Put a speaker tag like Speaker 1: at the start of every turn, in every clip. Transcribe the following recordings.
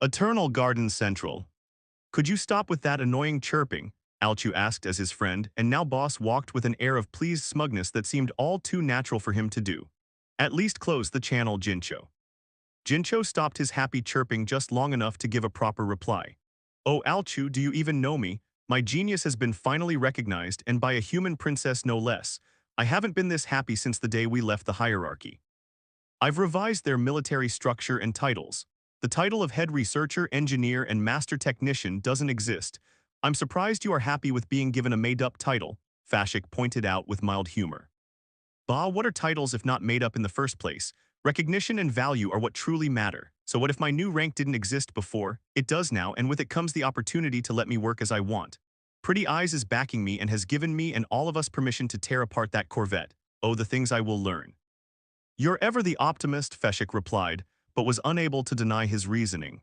Speaker 1: Eternal Garden Central. Could you stop with that annoying chirping? Alchu asked as his friend, and now boss walked with an air of pleased smugness that seemed all too natural for him to do. At least close the channel, Jincho. Jincho stopped his happy chirping just long enough to give a proper reply. Oh, Alchu, do you even know me? My genius has been finally recognized, and by a human princess no less. I haven't been this happy since the day we left the hierarchy. I've revised their military structure and titles. The title of head researcher, engineer, and master technician doesn't exist. I'm surprised you are happy with being given a made-up title, Fashik pointed out with mild humor. Bah, what are titles if not made up in the first place? Recognition and value are what truly matter. So what if my new rank didn't exist before? It does now, and with it comes the opportunity to let me work as I want. Pretty Eyes is backing me and has given me and all of us permission to tear apart that Corvette. Oh, the things I will learn. You're ever the optimist, Feshik replied, but was unable to deny his reasoning.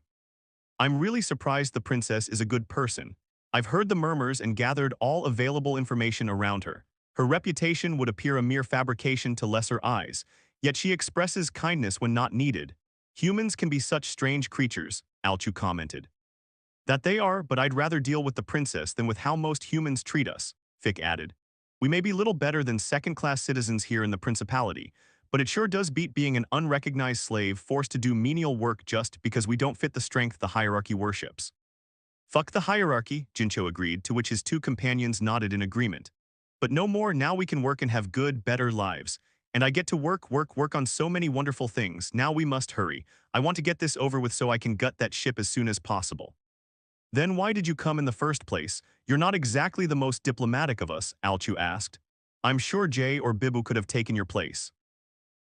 Speaker 1: I'm really surprised the princess is a good person. I've heard the murmurs and gathered all available information around her. Her reputation would appear a mere fabrication to lesser eyes, yet she expresses kindness when not needed. Humans can be such strange creatures, Alchu commented. That they are, but I'd rather deal with the princess than with how most humans treat us, Fick added. We may be little better than second-class citizens here in the principality, but it sure does beat being an unrecognized slave forced to do menial work just because we don't fit the strength the hierarchy worships. Fuck the hierarchy, Jincho agreed, to which his two companions nodded in agreement. But no more, now we can work and have good, better lives. And I get to work on so many wonderful things. Now we must hurry. I want to get this over with so I can gut that ship as soon as possible. Then why did you come in the first place? You're not exactly the most diplomatic of us, Alchu asked. I'm sure Jay or Bibu could have taken your place.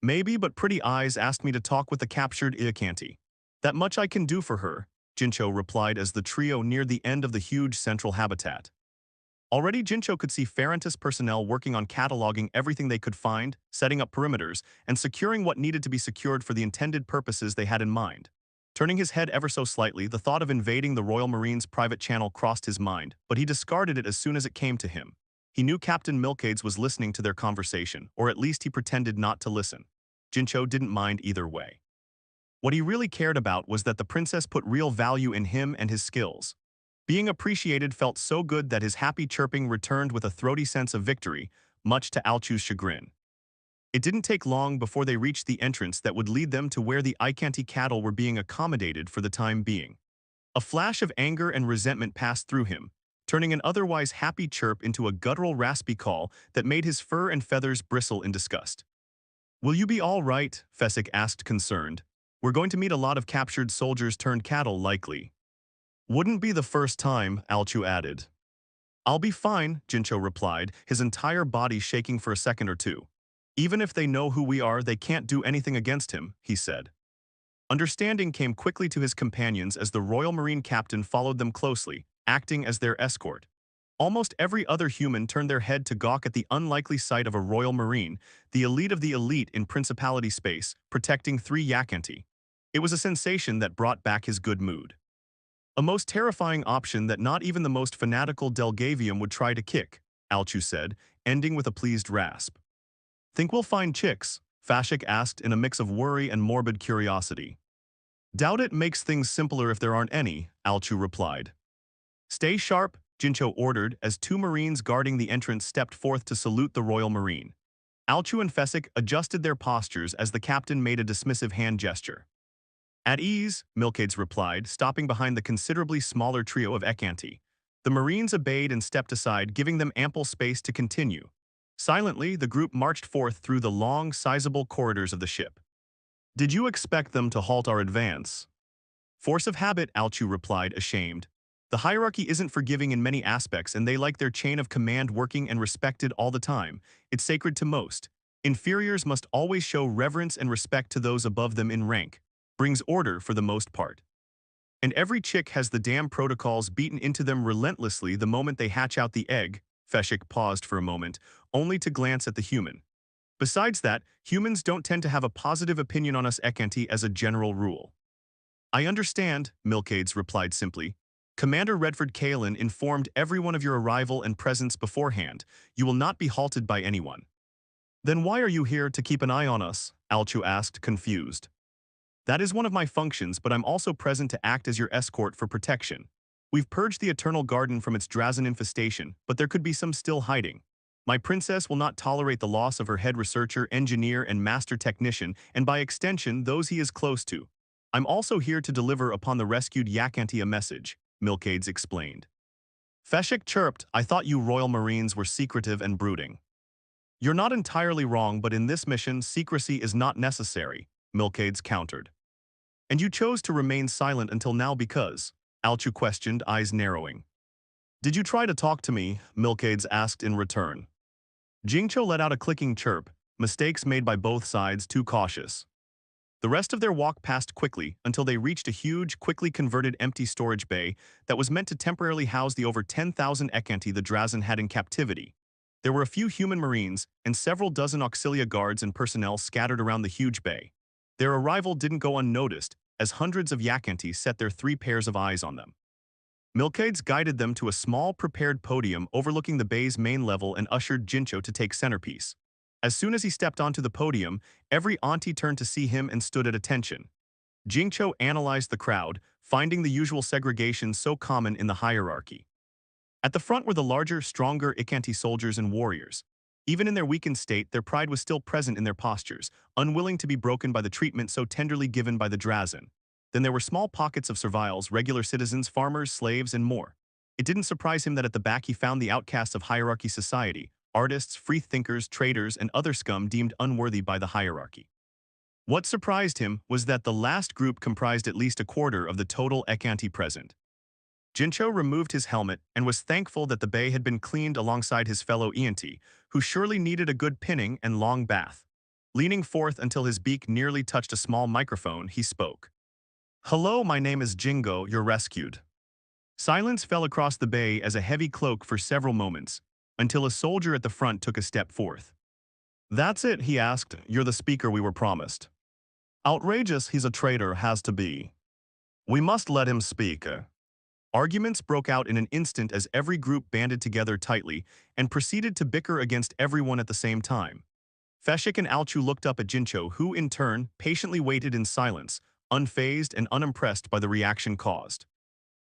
Speaker 1: Maybe, but Pretty Eyes asked me to talk with the captured Iacanti. That much I can do for her, Jincho replied as the trio neared the end of the huge central habitat. Already Jincho could see Farantis personnel working on cataloging everything they could find, setting up perimeters, and securing what needed to be secured for the intended purposes they had in mind. Turning his head ever so slightly, the thought of invading the Royal Marine's private channel crossed his mind, but he discarded it as soon as it came to him. He knew Captain Milkades was listening to their conversation, or at least he pretended not to listen. Jincho didn't mind either way. What he really cared about was that the princess put real value in him and his skills. Being appreciated felt so good that his happy chirping returned with a throaty sense of victory, much to Alchu's chagrin. It didn't take long before they reached the entrance that would lead them to where the Icanti cattle were being accommodated for the time being. A flash of anger and resentment passed through him, turning an otherwise happy chirp into a guttural raspy call that made his fur and feathers bristle in disgust. Will you be all right? Fesick asked concerned. We're going to meet a lot of captured soldiers turned cattle likely. Wouldn't be the first time, Alchu added. I'll be fine, Jincho replied, his entire body shaking for a second or two. Even if they know who we are, they can't do anything against him, he said. Understanding came quickly to his companions as the Royal Marine captain followed them closely, acting as their escort. Almost every other human turned their head to gawk at the unlikely sight of a Royal Marine, the elite of the elite in Principality space, protecting 3 Yakanti. It was a sensation that brought back his good mood. A most terrifying option that not even the most fanatical Delgavium would try to kick, Alchu said, ending with a pleased rasp. Think we'll find chicks? Fashik asked in a mix of worry and morbid curiosity. Doubt it makes things simpler if there aren't any, Alchu replied. Stay sharp, Jincho ordered as 2 Marines guarding the entrance stepped forth to salute the Royal Marine. Alchu and Fesick adjusted their postures as the captain made a dismissive hand gesture. At ease, Milkades replied, stopping behind the considerably smaller trio of Ekanti. The Marines obeyed and stepped aside, giving them ample space to continue. Silently, the group marched forth through the long, sizable corridors of the ship. Did you expect them to halt our advance? Force of habit, Alchu replied, ashamed. The hierarchy isn't forgiving in many aspects, and they like their chain of command working and respected all the time. It's sacred to most. Inferiors must always show reverence and respect to those above them in rank. Brings order for the most part. And every chick has the damn protocols beaten into them relentlessly the moment they hatch out the egg. Feshik paused for a moment, only to glance at the human. Besides that, humans don't tend to have a positive opinion on us Ekanti as a general rule. I understand, Milkades replied simply. Commander Redford Kalen informed everyone of your arrival and presence beforehand. You will not be halted by anyone. Then why are you here to keep an eye on us? Alchu asked, confused. That is one of my functions, but I'm also present to act as your escort for protection. We've purged the Eternal Garden from its Drazen infestation, but there could be some still hiding. My princess will not tolerate the loss of her head researcher, engineer, and master technician, and by extension, those he is close to. I'm also here to deliver upon the rescued Yakanti a message, Milkades explained. Feshik chirped, I thought you Royal Marines were secretive and brooding. You're not entirely wrong, but in this mission, secrecy is not necessary, Milkades countered. And you chose to remain silent until now because? Alchu questioned, eyes narrowing. Did you try to talk to me? Milkades asked in return. Jingcho let out a clicking chirp, mistakes made by both sides too cautious. The rest of their walk passed quickly until they reached a huge, quickly converted empty storage bay that was meant to temporarily house the over 10,000 Ekanti the Drazen had in captivity. There were a few human marines and several dozen auxilia guards and personnel scattered around the huge bay. Their arrival didn't go unnoticed, as hundreds of Yakanti set their 3 pairs of eyes on them. Milkades guided them to a small prepared podium overlooking the bay's main level and ushered Jincho to take centerpiece. As soon as he stepped onto the podium, every auntie turned to see him and stood at attention. Jingcho analyzed the crowd, finding the usual segregation so common in the hierarchy. At the front were the larger, stronger Ikanti soldiers and warriors. Even in their weakened state, their pride was still present in their postures, unwilling to be broken by the treatment so tenderly given by the Drazen. Then there were small pockets of serviles, regular citizens, farmers, slaves, and more. It didn't surprise him that at the back he found the outcasts of hierarchy society, artists, free thinkers, traders, and other scum deemed unworthy by the hierarchy. What surprised him was that the last group comprised at least a quarter of the total Ekanti present. Jincho removed his helmet and was thankful that the bay had been cleaned alongside his fellow Ianti, who surely needed a good pinning and long bath. Leaning forth until his beak nearly touched a small microphone, he spoke. Hello, my name is Jingo, you're rescued. Silence fell across the bay as a heavy cloak for several moments, until a soldier at the front took a step forth. That's it, he asked, you're the speaker we were promised. Outrageous, he's a traitor, has to be. We must let him speak. Arguments broke out in an instant as every group banded together tightly and proceeded to bicker against everyone at the same time. Feshik and Alchu looked up at Jincho, who, in turn, patiently waited in silence, unfazed and unimpressed by the reaction caused.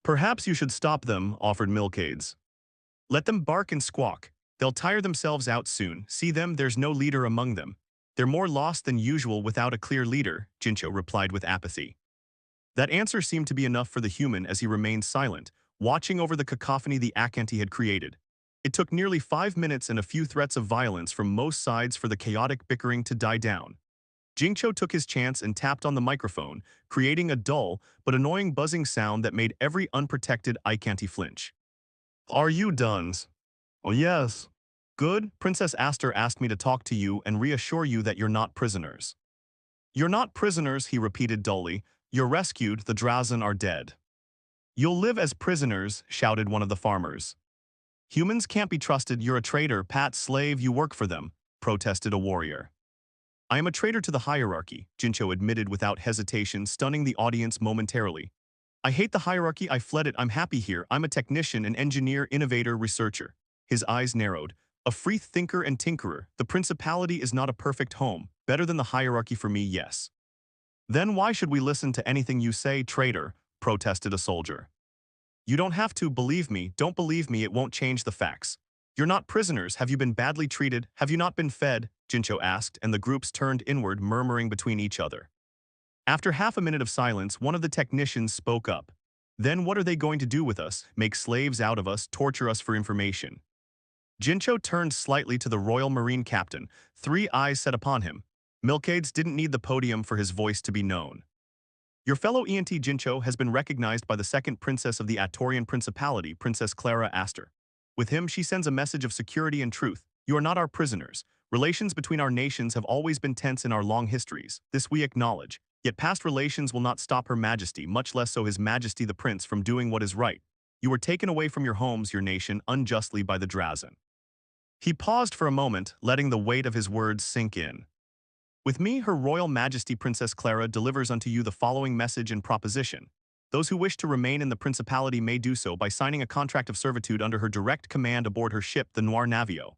Speaker 1: Perhaps you should stop them, offered Milkades. Let them bark and squawk. They'll tire themselves out soon. See them, there's no leader among them. They're more lost than usual without a clear leader, Jincho replied with apathy. That answer seemed to be enough for the human as he remained silent, watching over the cacophony the Akanti had created. It took nearly 5 minutes and a few threats of violence from most sides for the chaotic bickering to die down. Jingcho took his chance and tapped on the microphone, creating a dull but annoying buzzing sound that made every unprotected Ikanti flinch. Are you done? Oh yes. Good, Princess Aster asked me to talk to you and reassure you that you're not prisoners. You're not prisoners, he repeated dully. You're rescued, the Drazen are dead. You'll live as prisoners, shouted one of the farmers. Humans can't be trusted, you're a traitor, Pat slave, you work for them, protested a warrior. I am a traitor to the hierarchy, Jincho admitted without hesitation, stunning the audience momentarily. I hate the hierarchy, I fled it, I'm happy here, I'm a technician, an engineer, innovator, researcher. His eyes narrowed. A free thinker and tinkerer, the principality is not a perfect home, better than the hierarchy for me, yes. Then why should we listen to anything you say, traitor, protested a soldier. You don't have to, believe me, don't believe me, it won't change the facts. You're not prisoners, have you been badly treated, have you not been fed, Jincho asked, and the groups turned inward, murmuring between each other. After half a minute of silence, one of the technicians spoke up. Then what are they going to do with us, make slaves out of us, torture us for information? Jincho turned slightly to the Royal Marine captain, 3 eyes set upon him. Milkades didn't need the podium for his voice to be known. Your fellow ENT Jincho has been recognized by the second princess of the Atorian Principality, Princess Clara Aster. With him, she sends a message of security and truth. You are not our prisoners. Relations between our nations have always been tense in our long histories. This we acknowledge. Yet past relations will not stop Her Majesty, much less so His Majesty the Prince, from doing what is right. You were taken away from your homes, your nation, unjustly by the Drazen. He paused for a moment, letting the weight of his words sink in. With me, Her Royal Majesty Princess Clara delivers unto you the following message and proposition. Those who wish to remain in the Principality may do so by signing a contract of servitude under her direct command aboard her ship, the Noir Navio.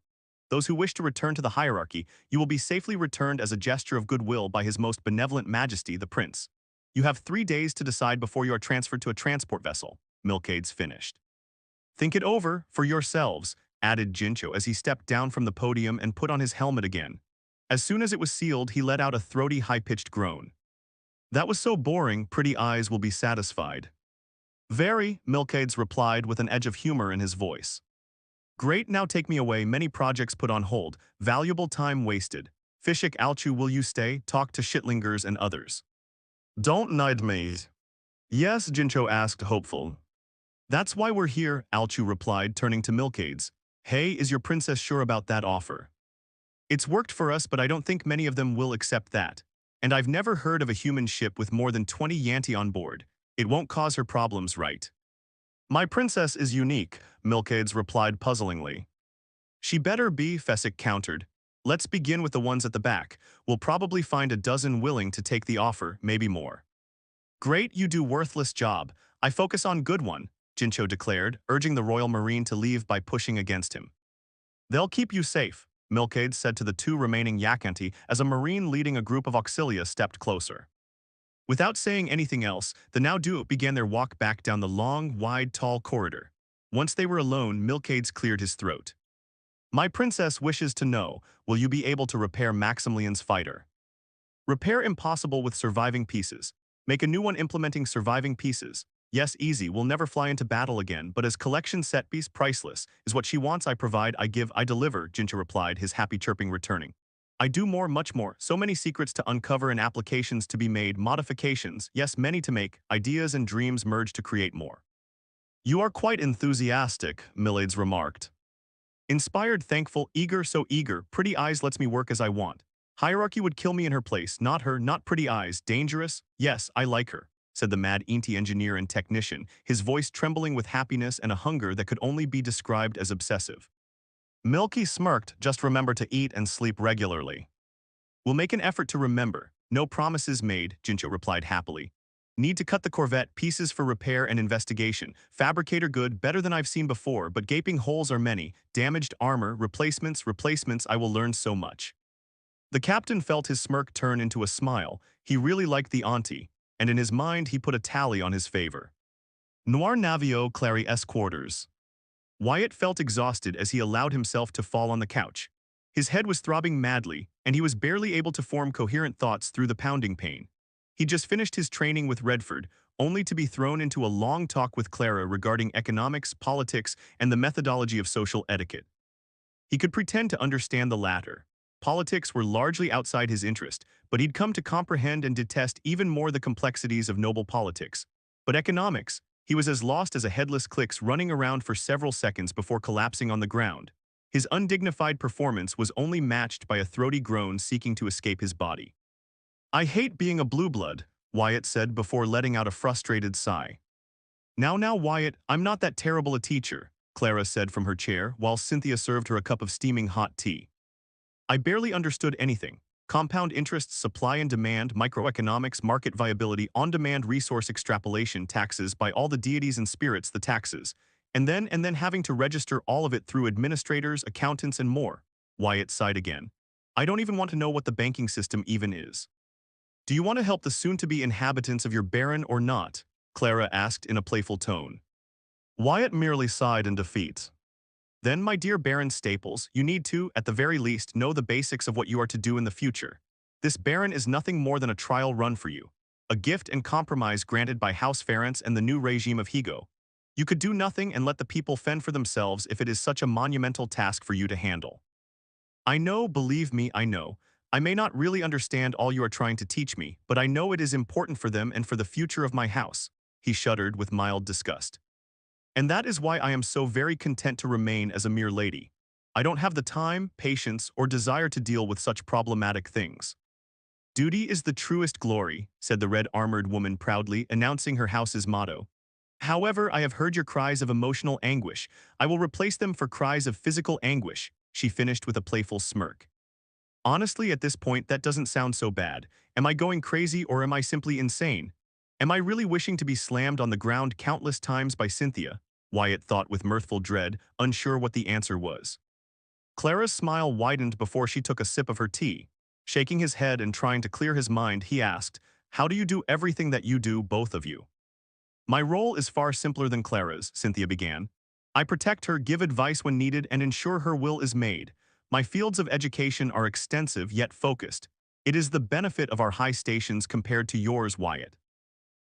Speaker 1: Those who wish to return to the hierarchy, you will be safely returned as a gesture of goodwill by His Most Benevolent Majesty the Prince. You have 3 days to decide before you are transferred to a transport vessel. Milkades finished. Think it over for yourselves, added Jincho as he stepped down from the podium and put on his helmet again. As soon as it was sealed, he let out a throaty, high-pitched groan. That was so boring, Pretty Eyes will be satisfied. Very, Milkades replied with an edge of humor in his voice. Great, now take me away, many projects put on hold, valuable time wasted. Fishik Alchu, will you stay, talk to Shitlingers and others? Don't need me. Yes, Jincho asked, hopeful. That's why we're here, Alchu replied, turning to Milkades. Hey, is your princess sure about that offer? It's worked for us, but I don't think many of them will accept that. And I've never heard of a human ship with more than 20 Yanti on board. It won't cause her problems, right? My princess is unique, Milkades replied puzzlingly. She better be, Fesick countered. Let's begin with the ones at the back. We'll probably find a dozen willing to take the offer, maybe more. Great, you do worthless job. I focus on good one, Jincho declared, urging the Royal Marine to leave by pushing against him. They'll keep you safe, Milkades said to the two remaining Yakanti as a Marine leading a group of Auxilia stepped closer. Without saying anything else, the now duo began their walk back down the long, wide, tall corridor. Once they were alone, Milkades cleared his throat. My princess wishes to know, will you be able to repair Maximilian's fighter? Repair impossible with surviving pieces. Make a new one implementing surviving pieces. Yes, easy, we'll never fly into battle again, but as collection set piece, priceless, is what she wants. I provide, I give, I deliver, Jincho replied, his happy chirping returning. I do more, much more, so many secrets to uncover and applications to be made, modifications, yes, many to make, ideas and dreams merge to create more. You are quite enthusiastic, Milades remarked. Inspired, thankful, eager, so eager, Pretty Eyes lets me work as I want. Hierarchy would kill me in her place, not her, not Pretty Eyes, dangerous, yes, I like her, said the mad Inti engineer and technician, his voice trembling with happiness and a hunger that could only be described as obsessive. Milky smirked, just remember to eat and sleep regularly. We'll make an effort to remember, no promises made, Jincho replied happily. Need to cut the Corvette, pieces for repair and investigation, fabricator good, better than I've seen before, but gaping holes are many, damaged armor, replacements, I will learn so much. The captain felt his smirk turn into a smile, he really liked the auntie, and in his mind he put a tally on his favor. Noir Navio Clary S. Quarters. Wyatt felt exhausted as he allowed himself to fall on the couch. His head was throbbing madly, and he was barely able to form coherent thoughts through the pounding pain. He just finished his training with Redford, only to be thrown into a long talk with Clara regarding economics, politics, and the methodology of social etiquette. He could pretend to understand the latter. Politics were largely outside his interest, but he'd come to comprehend and detest even more the complexities of noble politics. But economics, he was as lost as a headless Clix running around for several seconds before collapsing on the ground. His undignified performance was only matched by a throaty groan seeking to escape his body. I hate being a blue blood, Wyatt said before letting out a frustrated sigh. Now, Wyatt, I'm not that terrible a teacher, Clara said from her chair while Cynthia served her a cup of steaming hot tea. I barely understood anything. Compound interests, supply and demand, microeconomics, market viability, on-demand resource extrapolation, taxes by all the deities and spirits, the taxes, and then having to register all of it through administrators, accountants, and more. Wyatt sighed again. I don't even want to know what the banking system even is. Do you want to help the soon-to-be inhabitants of your baron or not? Clara asked in a playful tone. Wyatt merely sighed in defeat. Then, my dear Baron Staples, you need to, at the very least, know the basics of what you are to do in the future. This Baron is nothing more than a trial run for you. A gift and compromise granted by House Ference and the new regime of Higo. You could do nothing and let the people fend for themselves if it is such a monumental task for you to handle. I know, believe me, I know. I may not really understand all you are trying to teach me, but I know it is important for them and for the future of my house. He shuddered with mild disgust. And that is why I am so very content to remain as a mere lady. I don't have the time, patience, or desire to deal with such problematic things. Duty is the truest glory, said the red-armored woman proudly, announcing her house's motto. However, I have heard your cries of emotional anguish. I will replace them for cries of physical anguish, she finished with a playful smirk. Honestly, at this point, that doesn't sound so bad. Am I going crazy or am I simply insane? Am I really wishing to be slammed on the ground countless times by Cynthia? Wyatt thought with mirthful dread, unsure what the answer was. Clara's smile widened before she took a sip of her tea. Shaking his head and trying to clear his mind, he asked, How do you do everything that you do, both of you? My role is far simpler than Clara's, Cynthia began. I protect her, give advice when needed, and ensure her will is made. My fields of education are extensive yet focused. It is the benefit of our high stations compared to yours, Wyatt.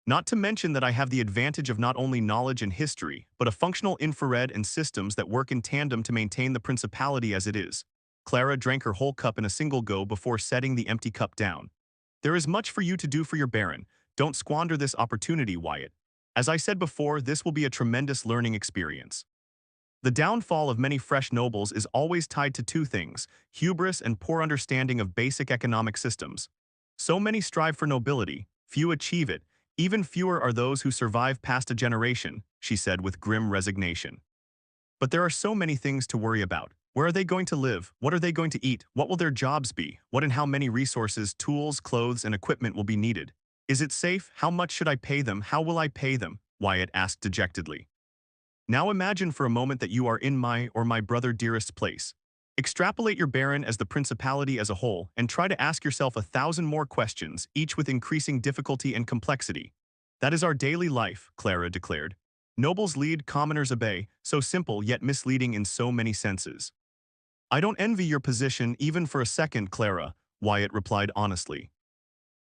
Speaker 1: Not to mention that I have the advantage of not only knowledge and history, but a functional infrared and systems that work in tandem to maintain the principality as it is. Clara drank her whole cup in a single go before setting the empty cup down. There is much for you to do for your Baron. Don't squander this opportunity, Wyatt. As I said before, this will be a tremendous learning experience. The downfall of many fresh nobles is always tied to two things: hubris and poor understanding of basic economic systems. So many strive for nobility, few achieve it, even fewer are those who survive past a generation, she said with grim resignation. But there are so many things to worry about. Where are they going to live? What are they going to eat? What will their jobs be? What and how many resources, tools, clothes, and equipment will be needed? Is it safe? How much should I pay them? How will I pay them? Wyatt asked dejectedly. Now imagine for a moment that you are in my or my brother dearest's place. Extrapolate your Baron as the principality as a whole and try to ask yourself 1,000 more questions, each with increasing difficulty and complexity. That is our daily life, Clara declared. Nobles lead, commoners obey, so simple yet misleading in so many senses. I don't envy your position even for a second, Clara, Wyatt replied honestly.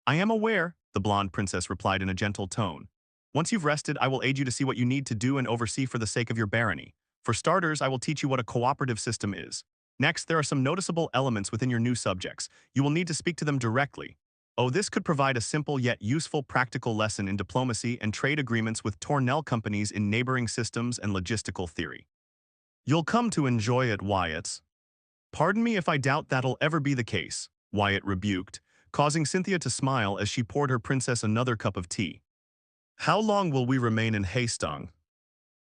Speaker 1: I am aware, the blonde princess replied in a gentle tone. Once you've rested, I will aid you to see what you need to do and oversee for the sake of your barony. For starters, I will teach you what a cooperative system is. Next, there are some noticeable elements within your new subjects. You will need to speak to them directly. Oh, this could provide a simple yet useful practical lesson in diplomacy and trade agreements with Tornell companies in neighboring systems and logistical theory. You'll come to enjoy it, Wyatt. Pardon me if I doubt that'll ever be the case, Wyatt rebuked, causing Cynthia to smile as she poured her princess another cup of tea. How long will we remain in Haystong?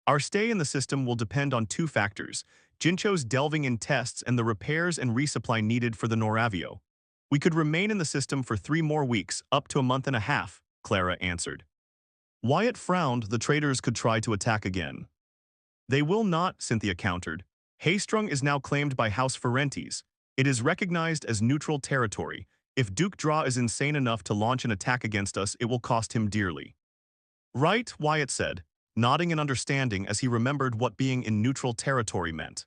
Speaker 1: Our stay in the system will depend on two factors: Jincho's delving in tests and the repairs and resupply needed for the Noravio. We could remain in the system for 3 more weeks, up to a month and a half, Clara answered. Wyatt frowned. The traitors could try to attack again. They will not, Cynthia countered. Haystong is now claimed by House Ferentes. It is recognized as neutral territory. If Duke Draw is insane enough to launch an attack against us, it will cost him dearly. Right, Wyatt said, nodding in understanding as he remembered what being in neutral territory meant.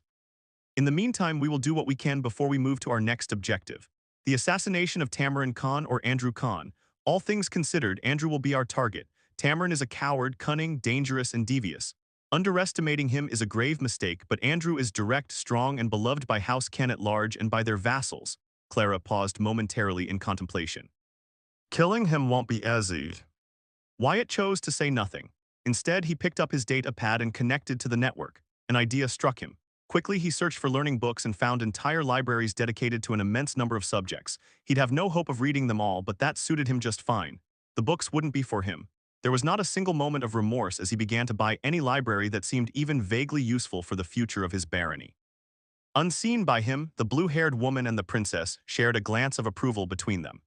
Speaker 1: In the meantime, we will do what we can before we move to our next objective: the assassination of Tamarin Khan or Andrew Khan. All things considered, Andrew will be our target. Tamarin is a coward, cunning, dangerous, and devious. Underestimating him is a grave mistake, but Andrew is direct, strong, and beloved by House Ken at large and by their vassals. Clara paused momentarily in contemplation. Killing him won't be easy. Wyatt chose to say nothing. Instead, he picked up his data pad and connected to the network. An idea struck him. Quickly, he searched for learning books and found entire libraries dedicated to an immense number of subjects. He'd have no hope of reading them all, but that suited him just fine. The books wouldn't be for him. There was not a single moment of remorse as he began to buy any library that seemed even vaguely useful for the future of his barony. Unseen by him, the blue-haired woman and the princess shared a glance of approval between them.